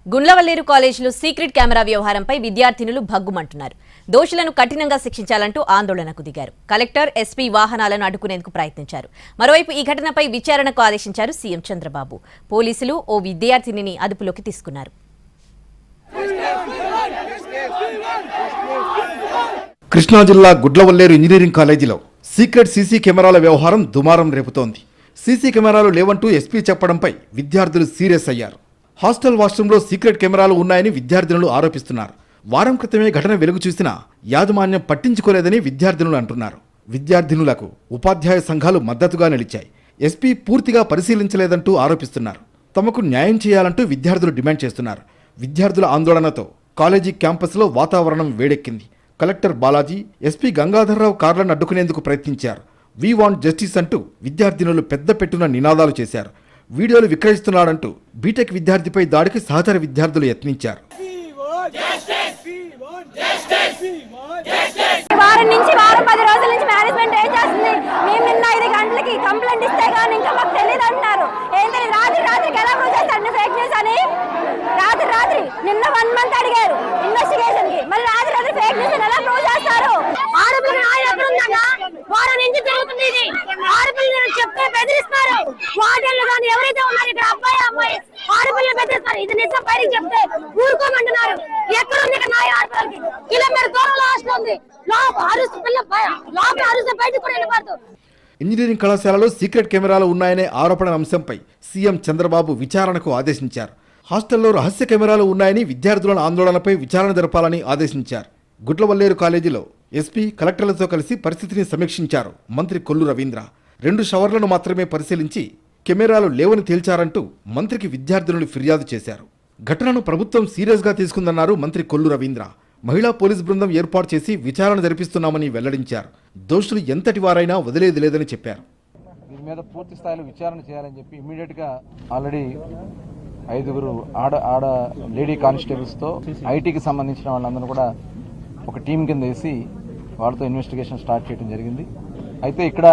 గుండ్లవల్లేరు కాలేజీలో secret camera వ్యవహారంపై విద్యార్థినులు భగ్గుమంటున్నారు. దోషులను కఠినంగా శిక్షించాలంటూ ఆందోళనకు దిగారు. కలెక్టర్, ఎస్పీ వాహనాలను అడ్డుకునేందుకు ప్రయత్నించారు. మరోవైపు ఈ ఘటనపై విచారణకు ఆదేశించారు సీఎం చంద్రబాబు. పోలీసులు ఓ విద్యార్థినిని అదుపులోకి తీసుకున్నారు. కృష్ణా జిల్లా గుడ్లవల్లేరు ఇంజనీరింగ్ కాలేజీలో సీక్రెట్ సీసీ కెమెరాల వ్యవహారం దుమారం రేపుతోంది. సీసీ కెమెరాలు లేవంటూ ఎస్పీ చెప్పడంపై విద్యార్థులు సీరియస్ అయ్యారు. హాస్టల్ వాష్రూంలో సీక్రెట్ కెమెరాలు ఉన్నాయని విద్యార్థినులు ఆరోపిస్తున్నారు. వారం క్రితమే ఘటన వెలుగు చూసినా యాజమాన్యం పట్టించుకోలేదని విద్యార్థినులు అంటున్నారు. విద్యార్థినులకు ఉపాధ్యాయ సంఘాలు మద్దతుగా నిలిచాయి. ఎస్పీ పూర్తిగా పరిశీలించలేదంటూ ఆరోపిస్తున్నారు. తమకు న్యాయం చేయాలంటూ విద్యార్థులు డిమాండ్ చేస్తున్నారు. విద్యార్థుల ఆందోళనతో కాలేజీ క్యాంపస్లో వాతావరణం వేడెక్కింది. కలెక్టర్ బాలాజీ, ఎస్పీ గంగాధర్రావు కార్లను అడ్డుకునేందుకు ప్రయత్నించారు. వీ వాంట్ జస్టిస్ అంటూ విద్యార్థినులు పెద్ద పెట్టున నినాదాలు చేశారు. వీడియోలు విక్రయిస్తున్నాడంటూ బీటెక్ విద్యార్థిపై దాడికి సహచర విద్యార్థులు యత్నించారు. వారం 10 రోజుల నుంచి మేనేజ్మెంట్ ఏం చేస్తుంది? మేము నిన్న 5 గంటలకి కంప్లైంట్ ఇస్తే కానీ ఇంకా మాకు తెలియదు అంటున్నారు. ఏంటని రాత్రికి ఎలా ప్రూవ్ చేస్తారండి ఫేక్ న్యూస్ అని? రాత్రి నిన్న 1 మంత్ అడిగారు ఇన్వెస్టిగేషన్ కి, మళ్ళీ రాత్రి ఫేక్ న్యూస్ ఎలా ప్రూవ్ చేస్తారు? ఆడపిల్లలు వారం నుంచి జరుగుతుంది ఇది. ఆడపిల్లలు చెప్తే బెదిరిస్తారు. వాటర్లు కానీ ఎవరైతే ఉన్నారు ఇక్కడ అమ్మాయి ఆడపిల్లలు బెదిరిస్తారు. ఇది నిజం బయటికి చెప్తే ఊరుకోమంటున్నారు. ఎక్కడ ఉంది ఇక్కడ న్యాయ ఆడపిల్లలకి? కిలోమీటర్ దూరంలో హాస్టల్ ఉంది. ఇంజనీరింగ్ కళాశాలలో సీక్రెట్ కెమెరాలు ఉన్నాయనే ఆరోపణ అంశంపై సీఎం చంద్రబాబు విచారణకు ఆదేశించారు. హాస్టల్లో రహస్య కెమెరాలు ఉన్నాయని విద్యార్థుల ఆందోళనపై విచారణ జరపాలని ఆదేశించారు. గుడ్లవల్లేరు కాలేజీలో ఎస్పీ, కలెక్టర్లతో కలిసి పరిస్థితిని సమీక్షించారు మంత్రి కొల్లు రవీంద్ర. 2 షవర్లను మాత్రమే పరిశీలించి కెమెరాలు లేవని తేల్చారంటూ మంత్రికి విద్యార్థినులు ఫిర్యాదు చేశారు. ఘటనను ప్రభుత్వం సీరియస్గా తీసుకుందన్నారు మంత్రి కొల్లు రవీంద్ర. మహిళా పోలీస్ బృందం ఏర్పాటు చేసి విచారణ జరిపిస్తున్నామని వెల్లడించారు. దోషులు ఎంతటి వారైనా వదిలేది లేదని చెప్పారు. దీని మీద పూర్తి స్థాయిలో విచారణ చేయాలని చెప్పి ఇమ్మీడియట్గా ఆల్రెడీ 5 ఆడ లేడీ కానిస్టేబుల్స్తో ఐటీకి సంబంధించిన వాళ్ళందరూ కూడా ఒక టీం కింద వేసి వాళ్ళతో ఇన్వెస్టిగేషన్ స్టార్ట్ చేయడం జరిగింది. అయితే ఇక్కడ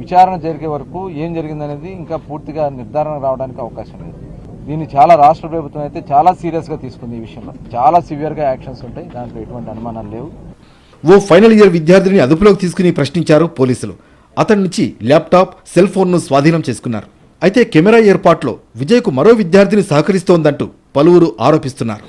విచారణ జరిగే వరకు ఏం జరిగిందనేది ఇంకా పూర్తిగా నిర్ధారణ రావడానికి అవకాశం లేదు. దీన్ని రాష్ట్ర ప్రభుత్వం అయితే చాలా సీరియస్గా తీసుకుంది. ఈ విషయంలో చాలా సివియర్గా యాక్షన్స్ ఉంటాయి, దాంట్లో ఎటువంటి అనుమానాలు లేవు. ఓ ఫైనల్ ఇయర్ విద్యార్థిని అదుపులోకి తీసుకుని ప్రశ్నించారు పోలీసులు. అతడి నుంచి ల్యాప్టాప్, సెల్ ఫోన్ను స్వాధీనం చేసుకున్నారు. అయితే కెమెరా ఏర్పాట్లో విజయ్కు మరో విద్యార్థిని సహకరిస్తోందంటూ పలువురు ఆరోపిస్తున్నారు.